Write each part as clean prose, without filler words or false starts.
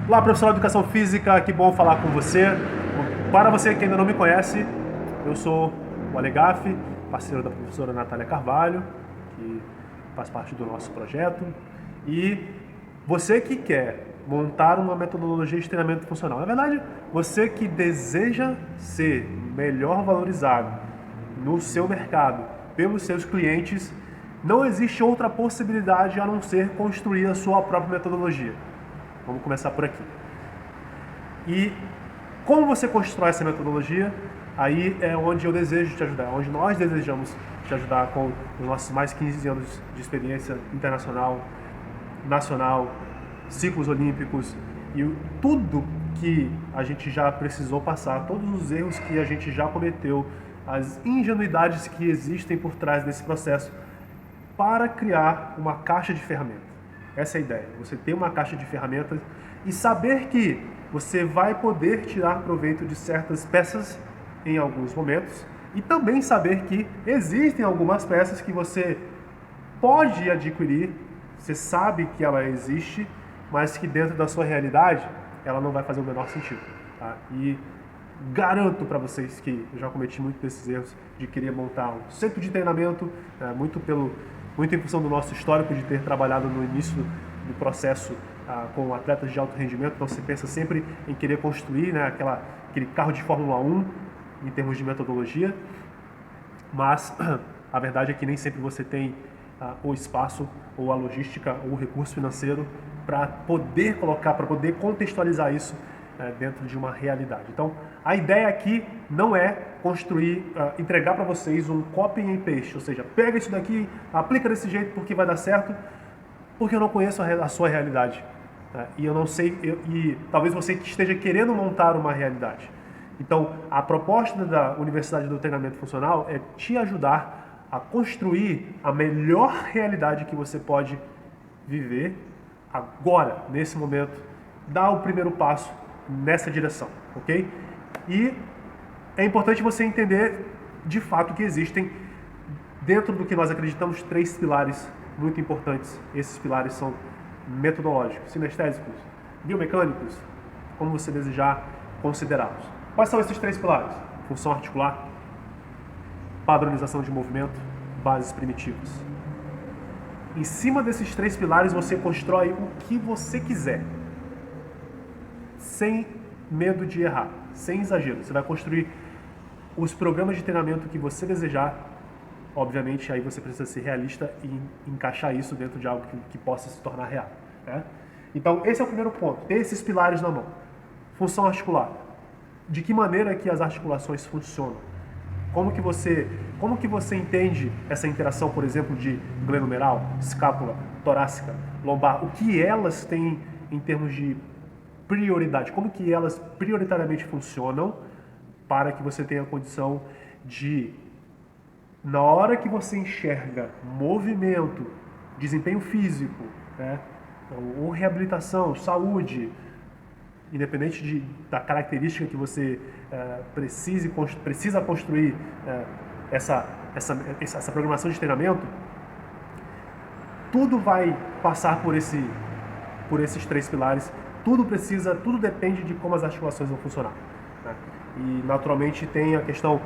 Olá, professor de Educação Física, que bom falar com você. Para você que ainda não me conhece, eu sou o Alegaf, parceiro da professora Natália Carvalho, que faz parte do nosso projeto. E você que quer montar uma metodologia de treinamento funcional, na verdade, você que deseja ser melhor valorizado no seu mercado, pelos seus clientes, não existe outra possibilidade a não ser construir a sua própria metodologia. Vamos começar por aqui. E como você constrói essa metodologia, aí é onde eu desejo te ajudar, onde nós desejamos te ajudar com os nossos mais 15 anos de experiência internacional, nacional, ciclos olímpicos e tudo que a gente já precisou passar, todos os erros que a gente já cometeu, as ingenuidades que existem por trás desse processo para criar uma caixa de ferramentas. Essa é a ideia, você ter uma caixa de ferramentas e saber que você vai poder tirar proveito de certas peças em alguns momentos e também saber que existem algumas peças que você pode adquirir, você sabe que ela existe, mas que dentro da sua realidade ela não vai fazer o menor sentido. Tá? E garanto para vocês que eu já cometi muito desses erros de querer montar um centro de treinamento, muito em função do nosso histórico de ter trabalhado no início do processo com atletas de alto rendimento, então você pensa sempre em querer construir aquele carro de Fórmula 1 em termos de metodologia, mas a verdade é que nem sempre você tem o espaço, ou a logística, ou o recurso financeiro para poder colocar, para poder contextualizar isso dentro de uma realidade. Então, a ideia aqui não é construir, entregar para vocês um copy and paste, ou seja, pega isso daqui, aplica desse jeito porque vai dar certo, porque eu não conheço a sua realidade. E eu não sei, e talvez você que esteja querendo montar uma realidade. Então, a proposta da Universidade do Treinamento Funcional é te ajudar a construir a melhor realidade que você pode viver agora, nesse momento, dar o primeiro passo nessa direção, ok? E é importante você entender de fato que existem, dentro do que nós acreditamos, 3 pilares muito importantes. Esses pilares são metodológicos, sinestésicos, biomecânicos, como você desejar considerá-los. Quais são esses 3 pilares? Função articular, padronização de movimento, bases primitivas. Em cima desses 3 pilares você constrói o que você quiser, sem medo de errar, sem exagero. Você vai construir os programas de treinamento que você desejar. Obviamente, aí você precisa ser realista e encaixar isso dentro de algo que possa se tornar real. Né? Então, esse é o primeiro ponto, ter esses pilares na mão. Função articular. De que maneira que as articulações funcionam? Como que você entende essa interação, por exemplo, de glenomeral, escápula, torácica, lombar? O que elas têm em termos de prioridade? Como que elas prioritariamente funcionam para que você tenha a condição de, na hora que você enxerga movimento, desempenho físico, né, ou reabilitação, saúde, independente da característica que você precisa construir essa programação de treinamento, tudo vai passar por esses 3 pilares. Tudo depende de como as articulações vão funcionar. Né? E naturalmente tem a questão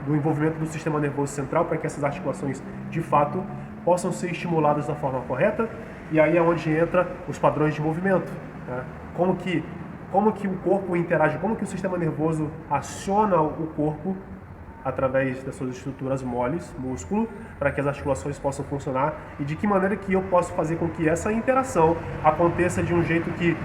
do envolvimento do sistema nervoso central para que essas articulações de fato possam ser estimuladas da forma correta, e aí é onde entra os padrões de movimento. Né? Como que o corpo interage, como que o sistema nervoso aciona o corpo através das suas estruturas moles, músculo, para que as articulações possam funcionar, e de que maneira que eu posso fazer com que essa interação aconteça de um jeito que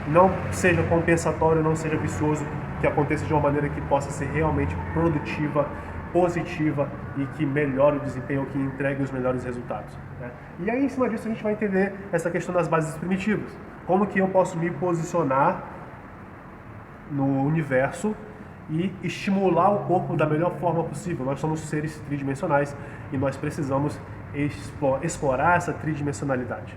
não seja compensatório, não seja vicioso, que aconteça de uma maneira que possa ser realmente produtiva, positiva e que melhore o desempenho, que entregue os melhores resultados. Né? E aí, em cima disso, a gente vai entender essa questão das bases primitivas. Como que eu posso me posicionar no universo e estimular o corpo da melhor forma possível. Nós somos seres tridimensionais e nós precisamos explorar essa tridimensionalidade.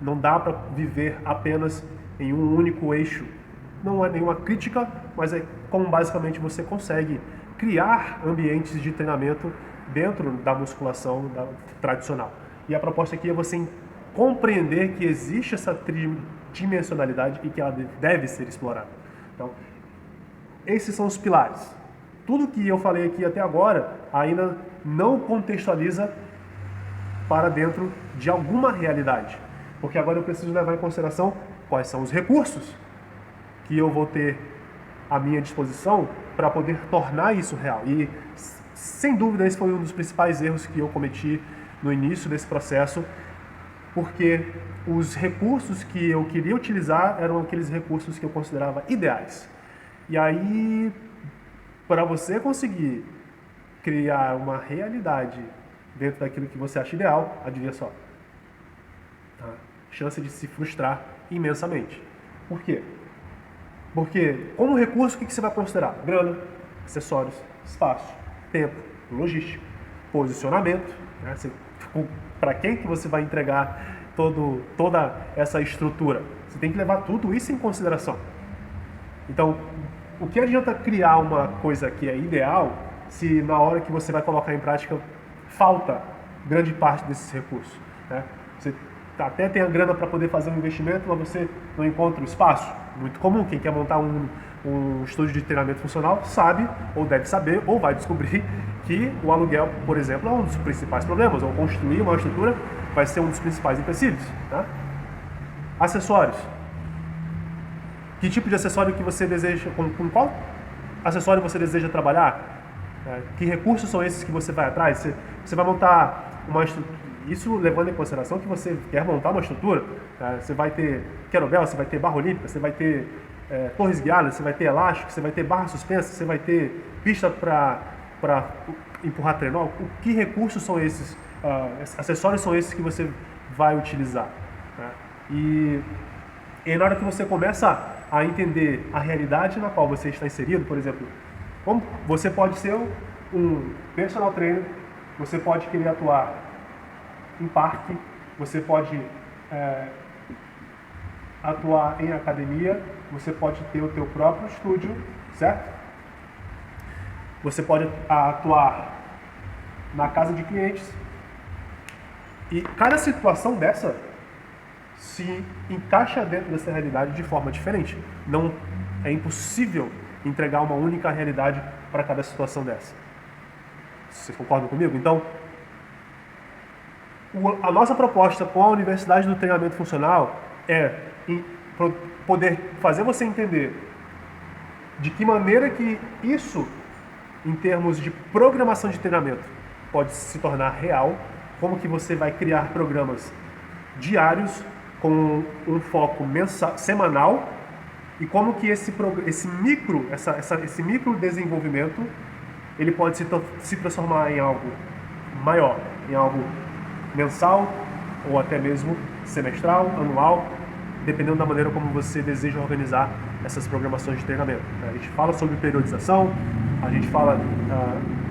Não dá para viver apenas em um único eixo. Não é nenhuma crítica, mas é como basicamente você consegue criar ambientes de treinamento dentro da musculação tradicional. E a proposta aqui é você compreender que existe essa dimensionalidade e que ela deve ser explorada. Então, esses são os pilares. Tudo que eu falei aqui até agora ainda não contextualiza para dentro de alguma realidade. Porque agora eu preciso levar em consideração quais são os recursos que eu vou ter à minha disposição para poder tornar isso real. E, sem dúvida, esse foi um dos principais erros que eu cometi no início desse processo, porque os recursos que eu queria utilizar eram aqueles recursos que eu considerava ideais. E aí, para você conseguir criar uma realidade dentro daquilo que você acha ideal, adivinha só, a chance de se frustrar imensamente. Por quê? Porque, como recurso, o que você vai considerar? Grana, acessórios, espaço, tempo, logística, posicionamento, né? Para quem que você vai entregar toda essa estrutura? Você tem que levar tudo isso em consideração. Então, o que adianta criar uma coisa que é ideal se na hora que você vai colocar em prática falta grande parte desses recursos, né? Você até tem a grana para poder fazer um investimento, mas você não encontra o espaço. Muito comum, quem quer montar um estúdio de treinamento funcional sabe, ou deve saber, ou vai descobrir que o aluguel, por exemplo, é um dos principais problemas, ou construir uma estrutura vai ser um dos principais empecilhos, tá? Acessórios. Que tipo de acessório que você deseja, com qual acessório você deseja trabalhar? Que recursos são esses que você vai atrás? Você vai montar uma estrutura, isso levando em consideração que você quer montar uma estrutura, você vai ter querobel, você vai ter barra olímpica, você vai ter torres guiadas, você vai ter elástico, você vai ter barra suspensa, você vai ter pista para empurrar trenó. Que recursos são esses, acessórios são esses que você vai utilizar? Né? E na hora que você começa a entender a realidade na qual você está inserido, por exemplo, como você pode ser um personal trainer, você pode querer atuar em parque, você pode atuar em academia, você pode ter o teu próprio estúdio, certo? Você pode atuar na casa de clientes. E cada situação dessa se encaixa dentro dessa realidade de forma diferente. Não é impossível entregar uma única realidade para cada situação dessa. Vocês concordam comigo? Então, a nossa proposta com a Universidade do Treinamento Funcional é poder fazer você entender de que maneira que isso, em termos de programação de treinamento, pode se tornar real, como que você vai criar programas diários com um foco semanal e como que esse micro desenvolvimento ele pode se transformar em algo maior, em algo mensal ou até mesmo semestral, anual, dependendo da maneira como você deseja organizar essas programações de treinamento. A gente fala sobre periodização, a gente fala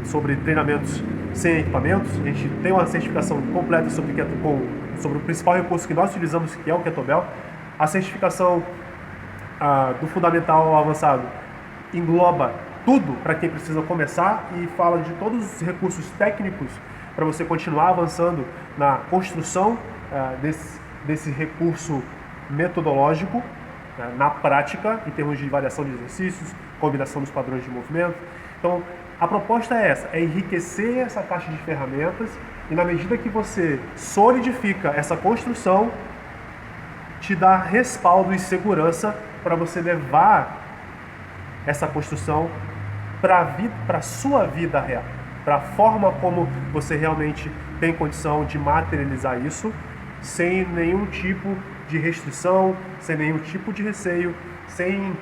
sobre treinamentos sem equipamentos, a gente tem uma certificação completa sobre o principal recurso que nós utilizamos, que é o Kettlebell. A certificação do fundamental ao avançado engloba tudo para quem precisa começar e fala de todos os recursos técnicos para você continuar avançando na construção desse recurso metodológico, na prática, em termos de variação de exercícios, combinação dos padrões de movimento. Então, a proposta é essa, é enriquecer essa caixa de ferramentas e na medida que você solidifica essa construção, te dá respaldo e segurança para você levar essa construção para a sua vida real, para a forma como você realmente tem condição de materializar isso, sem nenhum tipo de restrição, sem nenhum tipo de receio, sem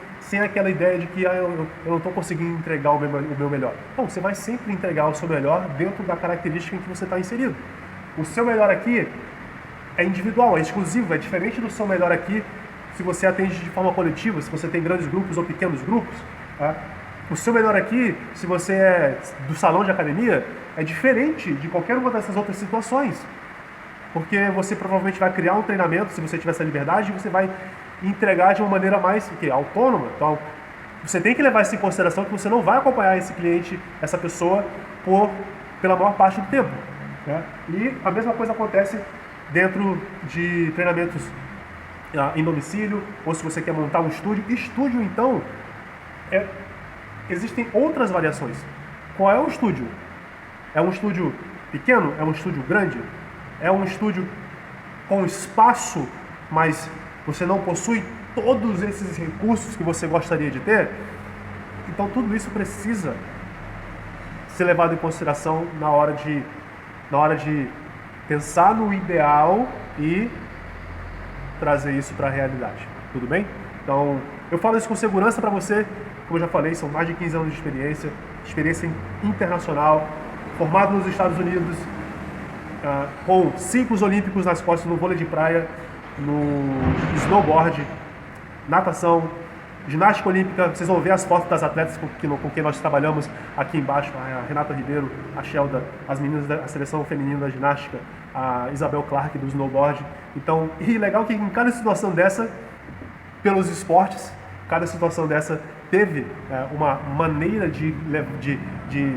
aquela ideia de que eu não estou conseguindo entregar o meu melhor. Não, você vai sempre entregar o seu melhor dentro da característica em que você está inserido. O seu melhor aqui é individual, é exclusivo, é diferente do seu melhor aqui se você atende de forma coletiva, se você tem grandes grupos ou pequenos grupos. Tá? O seu melhor aqui, se você é do salão de academia, é diferente de qualquer uma dessas outras situações. Porque você provavelmente vai criar um treinamento, se você tiver essa liberdade, você vai entregar de uma maneira mais autônoma. Então, você tem que levar isso em consideração que você não vai acompanhar esse cliente, essa pessoa, pela maior parte do tempo. Né? E a mesma coisa acontece dentro de treinamentos em domicílio, ou se você quer montar um estúdio. Estúdio, então, existem outras variações. Qual é o estúdio? É um estúdio pequeno? É um estúdio grande? É um estúdio com espaço, mas você não possui todos esses recursos que você gostaria de ter? Então tudo isso precisa ser levado em consideração na hora de pensar no ideal e trazer isso para a realidade. Tudo bem? Então, eu falo isso com segurança para você. Como eu já falei, são mais de 15 anos de experiência internacional, formado nos Estados Unidos, com ciclos olímpicos nas costas no vôlei de praia, no snowboard, natação, ginástica olímpica. Vocês vão ver as fotos das atletas com quem nós trabalhamos aqui embaixo, a Renata Ribeiro, a Shelda, as meninas da seleção feminina da ginástica, a Isabel Clark do snowboard. Então, e legal que em cada situação dessa, pelos esportes, cada situação dessa teve uma maneira de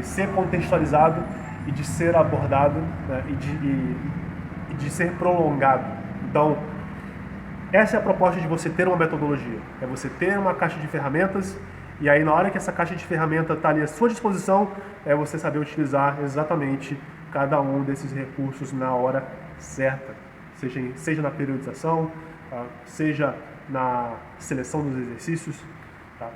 ser contextualizado e de ser abordado, né, e de ser prolongado. Então, essa é a proposta de você ter uma metodologia. É você ter uma caixa de ferramentas, e aí na hora que essa caixa de ferramentas está ali à sua disposição, é você saber utilizar exatamente cada um desses recursos na hora certa. Seja na periodização, seja na seleção dos exercícios,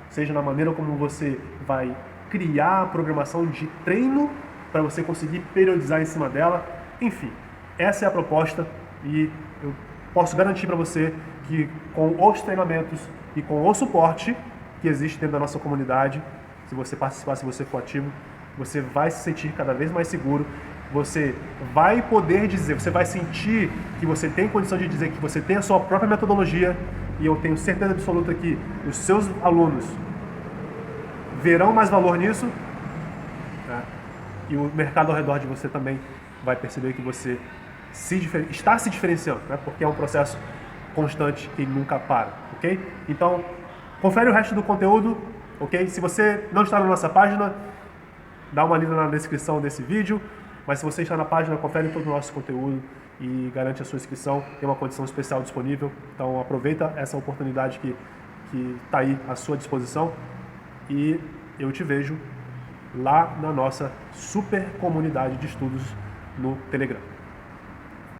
seja na maneira como você vai criar a programação de treino para você conseguir periodizar em cima dela. Enfim, essa é a proposta, e eu posso garantir para você que com os treinamentos e com o suporte que existe dentro da nossa comunidade, se você participar, se você for ativo, você vai se sentir cada vez mais seguro. Você vai poder dizer, você vai sentir que você tem condição de dizer que você tem a sua própria metodologia, e eu tenho certeza absoluta que os seus alunos verão mais valor nisso, né? E o mercado ao redor de você também vai perceber que você está se diferenciando, né? Porque é um processo constante que nunca para, ok? Então, confere o resto do conteúdo, ok? Se você não está na nossa página, dá uma lida na descrição desse vídeo, mas se você está na página, confere todo o nosso conteúdo e garante a sua inscrição. Tem uma condição especial disponível, então aproveita essa oportunidade que está aí à sua disposição, e eu te vejo lá na nossa super comunidade de estudos no Telegram.